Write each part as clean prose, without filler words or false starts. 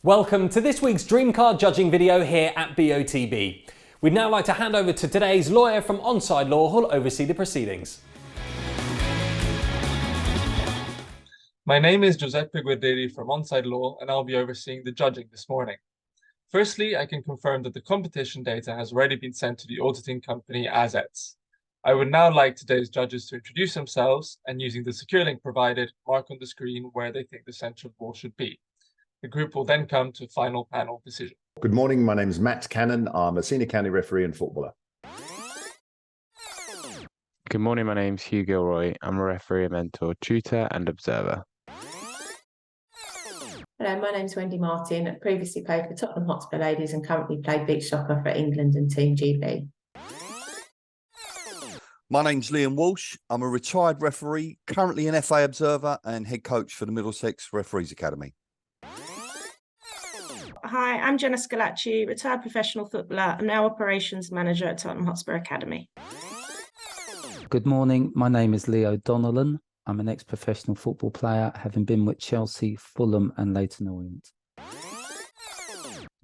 Welcome to this week's Dream Car judging video here at BOTB. We'd now like to hand over to today's lawyer from Onside Law who'll oversee the proceedings. My name is Giuseppe Guerrieri from Onside Law, and I'll be overseeing the judging this morning. Firstly, I can confirm that the competition data has already been sent to the auditing company ASETS. I would now like today's judges to introduce themselves and, using the secure link provided, mark on the screen where they think the central ball should be. The group will then come to a final panel decision. Good morning, my name is Matt Cannon. I'm a senior county referee and footballer. Good morning, my name's Hugh Gilroy. I'm a referee, a mentor, tutor and observer. Hello, my name's Wendy Martin. I previously played for Tottenham Hotspur Ladies and currently play beach soccer for England and Team GB. My name's Liam Walsh. I'm a retired referee, currently an FA observer and head coach for the Middlesex Referees Academy. Hi, I'm Jenna Scalacci, retired professional footballer. I'm now operations manager at Tottenham Hotspur Academy. Good morning, my name is Leo Donnellan. I'm an ex-professional football player, having been with Chelsea, Fulham and Leyton Orient.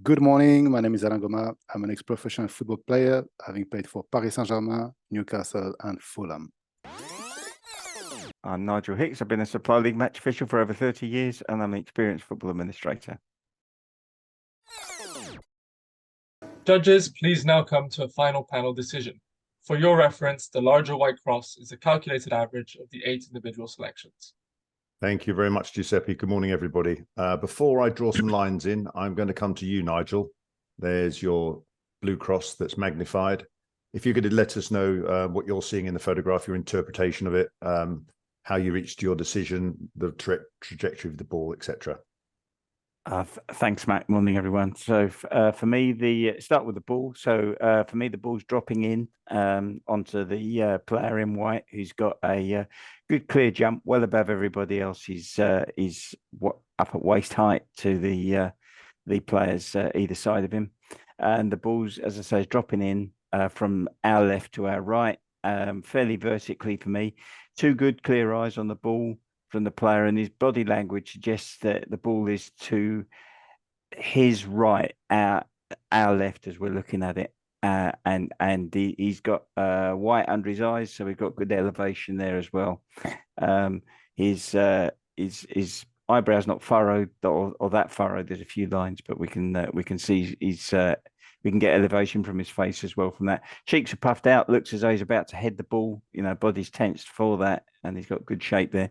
Good morning, my name is Alain Goma. I'm an ex-professional football player, having played for Paris Saint-Germain, Newcastle and Fulham. I'm Nigel Hicks. I've been a Supply League match official for over 30 years and I'm an experienced football administrator. Judges, please now come to a final panel decision. For your reference, the larger white cross is a calculated average of the 8 individual selections. Thank you very much, Giuseppe. Good morning, everybody. Before I draw some lines in, I'm going to come to you, Nigel. There's your blue cross that's magnified. If you could let us know what you're seeing in the photograph, your interpretation of it, how you reached your decision, the trajectory of the ball, etc. Thanks, Matt. Morning, everyone. So for me, start with the ball. So for me, the ball's dropping in onto the player in white, who's got a good clear jump, well above everybody else. He's up at waist height to the players either side of him, and the ball's, as I say, is dropping in from our left to our right, fairly vertically for me. Two good clear eyes on the ball from the player, and his body language suggests that the ball is to his right, our left as we're looking at it, and he's got white under his eyes, so we've got good elevation there as well. His eyebrows not furrowed or that furrowed. There's a few lines, but we can see we can get elevation from his face as well from that. Cheeks are puffed out, looks as though he's about to head the ball. You know, body's tensed for that, and he's got good shape there.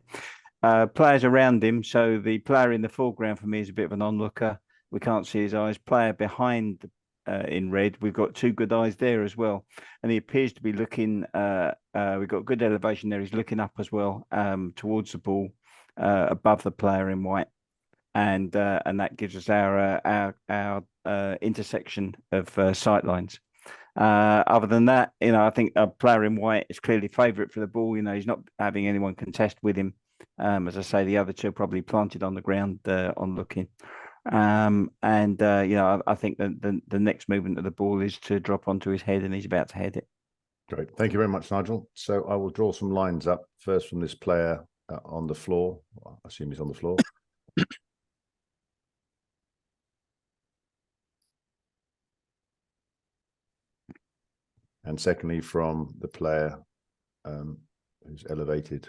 Players around him, so the player in the foreground for me is a bit of an onlooker. We can't see his eyes. Player behind in red, we've got two good eyes there as well, and he appears to be looking. We've got good elevation there. He's looking up as well towards the ball, above the player in white, and that gives us our intersection of sight lines. Other than that, you know, I think a player in white is clearly favourite for the ball. You know, he's not having anyone contest with him. As I say, the other two are probably planted on the ground on looking. You know, I think the next movement of the ball is to drop onto his head, and he's about to head it. Great. Thank you very much, Nigel. So I will draw some lines up first from this player on the floor. Well, I assume he's on the floor. And secondly, from the player who's elevated.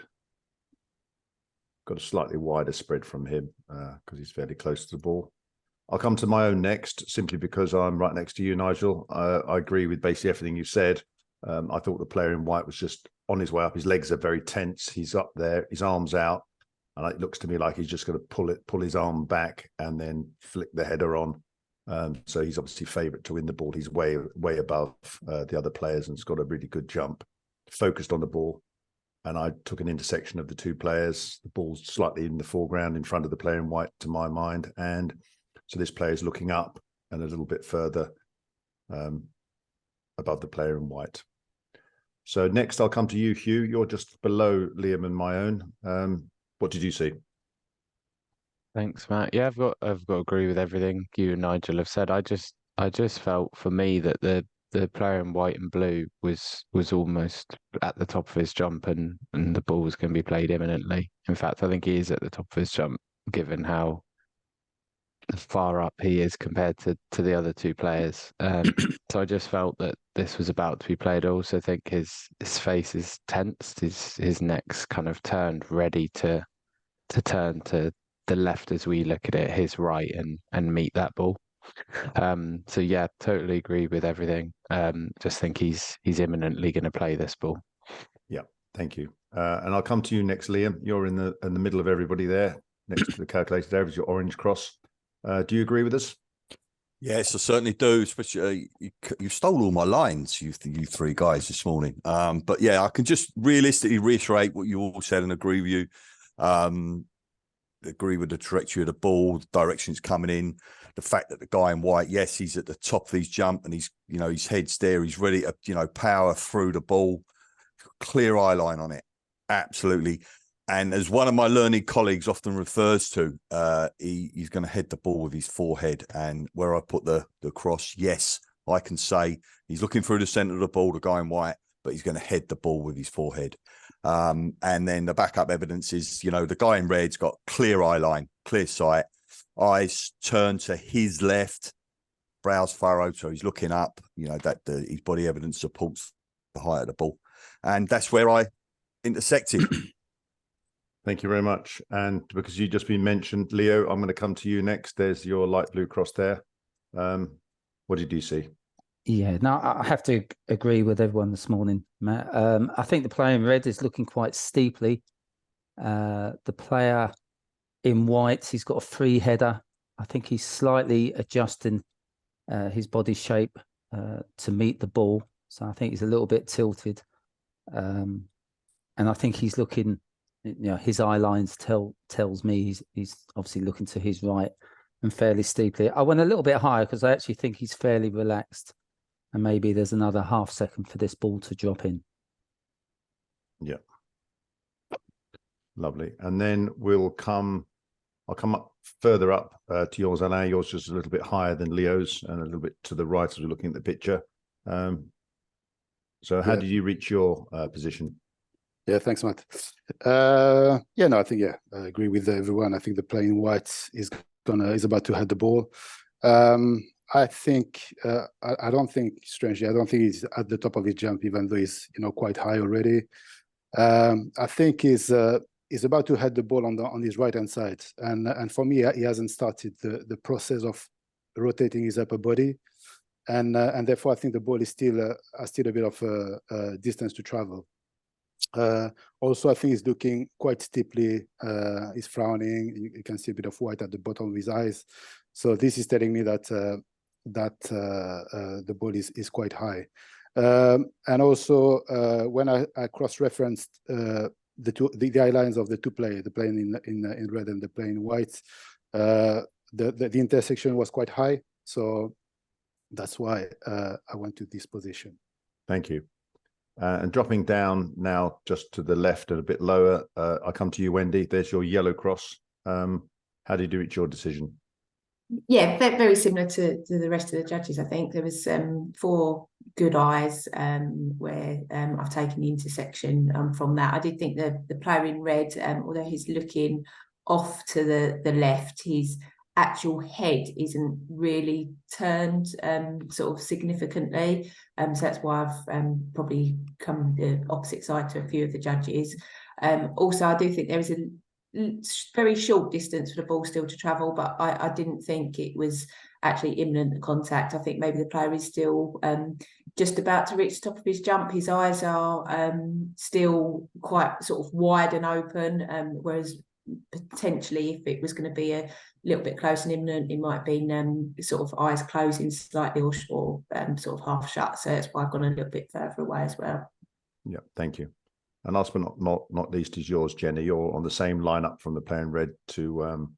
Got a slightly wider spread from him because he's fairly close to the ball. I'll come to my own next, simply because I'm right next to you, Nigel. I agree with basically everything you said. I thought the player in white was just on his way up. His legs are very tense. He's up there, his arm's out, and it looks to me like he's just going to pull his arm back and then flick the header on. So he's obviously favourite to win the ball. He's way above the other players and has got a really good jump. Focused on the ball. And I took an intersection of the two players. The ball's slightly in the foreground in front of the player in white, to my mind. And so this player is looking up and a little bit further above the player in white. So next, I'll come to you, Hugh. You're just below Liam and my own. What did you see? Thanks, Matt. Yeah, I've got to agree with everything you and Nigel have said. I just felt for me that the player in white and blue was almost at the top of his jump, and the ball was going to be played imminently. In fact, I think he is at the top of his jump, given how far up he is compared to the other two players. So I just felt that this was about to be played. I also think his face is tensed, his neck's kind of turned, ready to turn to the left as we look at it, his right, and meet that ball. So yeah, totally agree with everything. Just think he's imminently going to play this ball. Yeah, thank you. And I'll come to you next, Liam. You're in the middle of everybody there, next to the calculated average, your orange cross. Do you agree with us? Yes, I certainly do. Especially you stole all my lines, you three guys this morning. But yeah, I can just realistically reiterate what you all said and agree with you. Agree with the trajectory of the ball, the direction it's coming in, the fact that the guy in white, yes, he's at the top of his jump and he's, his head's there, he's ready to, power through the ball, clear eye line on it, absolutely. And as one of my learned colleagues often refers to, he's going to head the ball with his forehead. And where I put the cross, yes, I can say he's looking through the centre of the ball, the guy in white, but he's going to head the ball with his forehead. And then the backup evidence is, the guy in red's got clear eye line, clear sight, eyes turned to his left, brows furrowed, so he's looking up, his body evidence supports the height of the ball. And that's where I intersected. Thank you very much. And because you've just been mentioned, Leo, I'm going to come to you next. There's your light blue cross there. What did you see? Yeah, no, I have to agree with everyone this morning, Matt. I think the player in red is looking quite steeply. The player in white, he's got a free header. I think he's slightly adjusting his body shape to meet the ball. So I think he's a little bit tilted. And I think he's looking, his eye lines tells me he's obviously looking to his right and fairly steeply. I went a little bit higher because I actually think he's fairly relaxed. And maybe there's another half second for this ball to drop in. Yeah. Lovely. And then I'll come up further up to yours, Alain. Yours just a little bit higher than Leo's and a little bit to the right as we're looking at the picture. So how did you reach your position? Yeah, thanks, Matt. I think, I agree with everyone. I think the player in white is about to head the ball. I think I don't think, strangely, I don't think he's at the top of his jump, even though he's quite high already. I think he's about to head the ball on his right hand side, and for me, he hasn't started the process of rotating his upper body, and therefore I think the ball is still a bit of a distance to travel. Also, I think he's looking quite steeply. He's frowning. You can see a bit of white at the bottom of his eyes. So this is telling me that the ball is quite high. And also, when I cross-referenced the eye lines of the two players, the player in red and the player in white, the intersection was quite high. So that's why I went to this position. Thank you. And dropping down now just to the left and a bit lower, I come to you, Wendy. There's your yellow cross. How did you reach your decision? Yeah, very similar to the rest of the judges. I think there was 4 good eyes where I've taken the intersection from that. I did think the player in red, although he's looking off to the left, his actual head isn't really turned sort of significantly. So that's why I've probably come the opposite side to a few of the judges. Also, I do think there is a very short distance for the ball still to travel, but I didn't think it was actually imminent contact. I think maybe the player is still just about to reach the top of his jump. His eyes are still quite sort of wide and open, whereas potentially if it was going to be a little bit close and imminent, it might have been sort of eyes closing slightly or sort of half shut. So that's why I've gone a little bit further away as well. Yeah, thank you. And last but not least is yours, Jenny. You're on the same lineup from the player in red to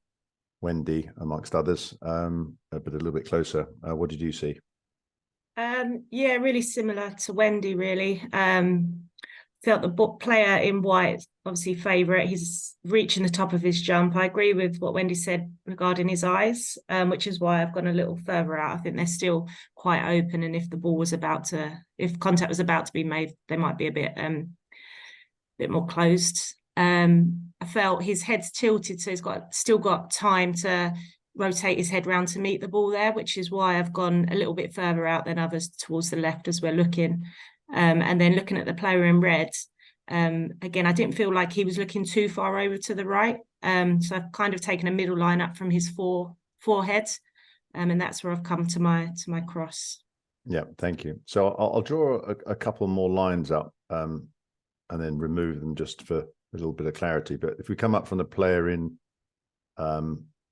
Wendy, amongst others, but a little bit closer. What did you see? Yeah, really similar to Wendy, really. Felt the player in white, obviously favourite. He's reaching the top of his jump. I agree with what Wendy said regarding his eyes, which is why I've gone a little further out. I think they're still quite open, and if contact was about to be made, they might be a bit more closed. I felt his head's tilted, so he's still got time to rotate his head round to meet the ball there, which is why I've gone a little bit further out than others towards the left as we're looking. And then looking at the player in red, again, I didn't feel like he was looking too far over to the right. So I've kind of taken a middle line up from his forehead, and that's where I've come to my cross. Yeah, thank you. So I'll draw a couple more lines up and then remove them just for a little bit of clarity. But if we come up from the player in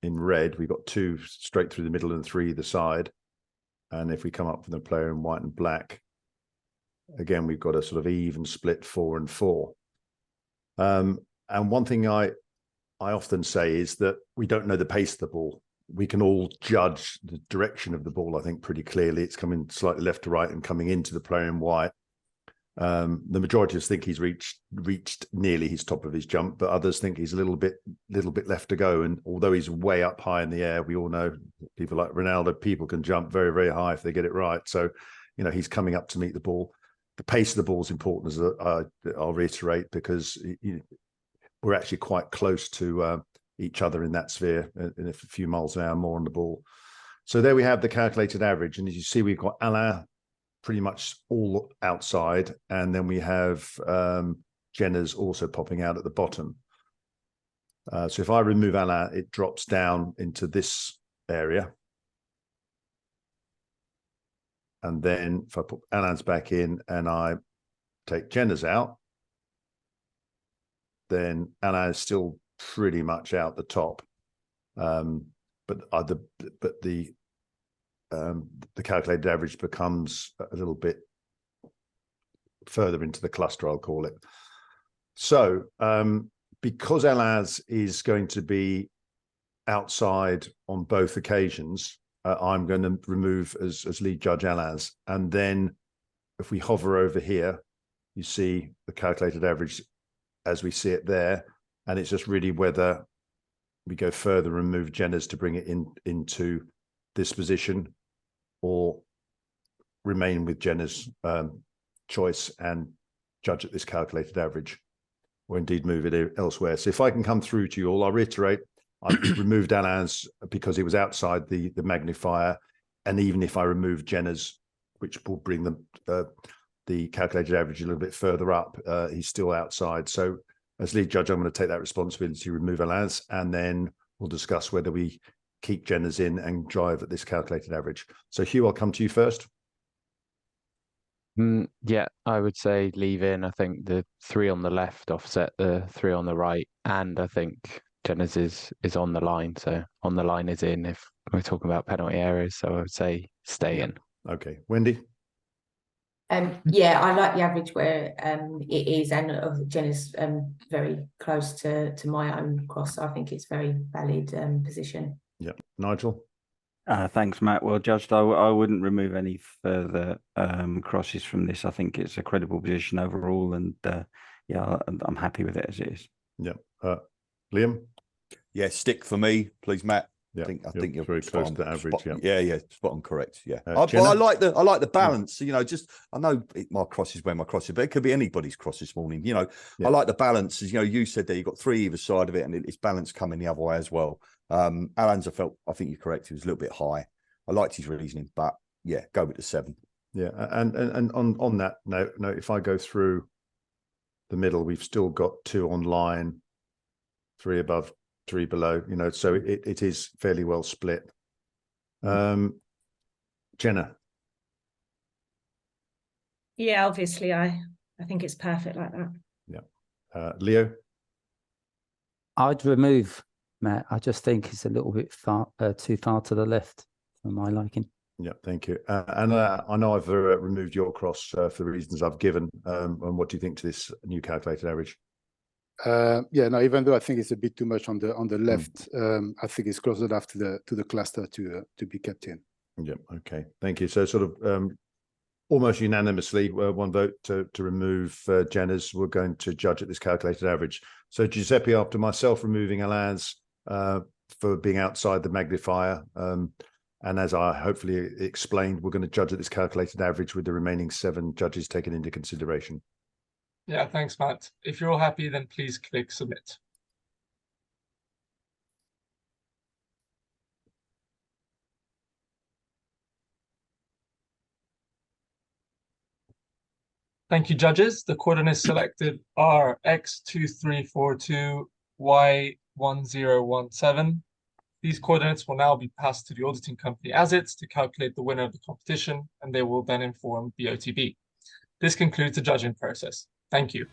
red, we've got 2 straight through the middle and 3 either side. And if we come up from the player in white and black, again, we've got a sort of even split 4 and 4. And one thing I often say is that we don't know the pace of the ball. We can all judge the direction of the ball, I think, pretty clearly. It's coming slightly left to right and coming into the player in white. The majority of us think he's reached nearly his top of his jump, but others think he's a little bit left to go. And although he's way up high in the air, we all know people like Ronaldo, people can jump very, very high if they get it right. So, you know, he's coming up to meet the ball. The pace of the ball is important, as I'll reiterate, because we're actually quite close to each other in that sphere, in a few miles an hour more on the ball. So there we have the calculated average. And as you see, we've got Alain pretty much all outside. And then we have Jenna's also popping out at the bottom. So if I remove Alain, it drops down into this area. And then if I put Alain's back in and I take Jenna's out, then Alain is still pretty much out the top. But the calculated average becomes a little bit further into the cluster, I'll call it. So because Alain's is going to be outside on both occasions, I'm going to remove as lead judge Alain's. And then if we hover over here, you see the calculated average as we see it there. And it's just really whether we go further and move Jenna's to bring it into this position, or remain with Jenna's choice and judge at this calculated average, or indeed move it elsewhere. So if I can come through to you all, I'll reiterate, I've removed Alain's because he was outside the magnifier. And even if I remove Jenna's, which will bring the calculated average a little bit further up, he's still outside. So as lead judge, I'm going to take that responsibility to remove Alain's, and then we'll discuss whether we keep Jenna's in and drive at this calculated average. So Hugh, I'll come to you first. Yeah, I would say leave in. I think the 3 on the left offset the 3 on the right, and I think Jenna's is on the line. So on the line is in if we're talking about penalty areas. So I would say stay in. Okay, Wendy. Yeah, I like the average where it is, and Jenna's very close to my own cross. So I think it's very valid position. Yeah, Nigel. Thanks, Matt. Well judged. I wouldn't remove any further crosses from this. I think it's a credible position overall, and yeah, I'm happy with it as it is. Yeah, Liam. Yeah, stick for me, please, Matt. Yeah, I think you're very close to the average. Yeah, spot on, correct. Yeah, Jenna? I like the balance. You know, just I know my cross is where my cross is, but it could be anybody's cross this morning. You know, I like the balance. As you know, you said there, you've got 3 either side of it, and it's balance coming the other way as well. Alain's, I think you're correct. He was a little bit high. I liked his reasoning, but yeah, go with the 7. Yeah, and on that note, if I go through the middle, we've still got 2 on line, 3 above, 3 below, you know, so it is fairly well split. Jenna. Yeah, obviously I think it's perfect like that. Yeah. Leo. I'd remove Matt. I just think it's a little bit too far to the left for my liking. Yeah, thank you. And I know I've removed your cross for the reasons I've given. And what do you think to this new calculated average? Yeah, no, even though I think it's a bit too much on the left, I think it's close enough to the cluster to be kept in. Yeah, okay, thank you. So sort of almost unanimously, 1 vote to remove Jenna's. We're going to judge at this calculated average. So Giuseppe, after myself removing Alain's for being outside the magnifier, and as I hopefully explained, we're going to judge at this calculated average with the remaining 7 judges taken into consideration. Yeah, thanks, Matt. If you're all happy, then please click submit. Thank you, judges. The coordinates selected are X2342, Y1017. These coordinates will now be passed to the auditing company ASITS to calculate the winner of the competition, and they will then inform BOTB. This concludes the judging process. Thank you.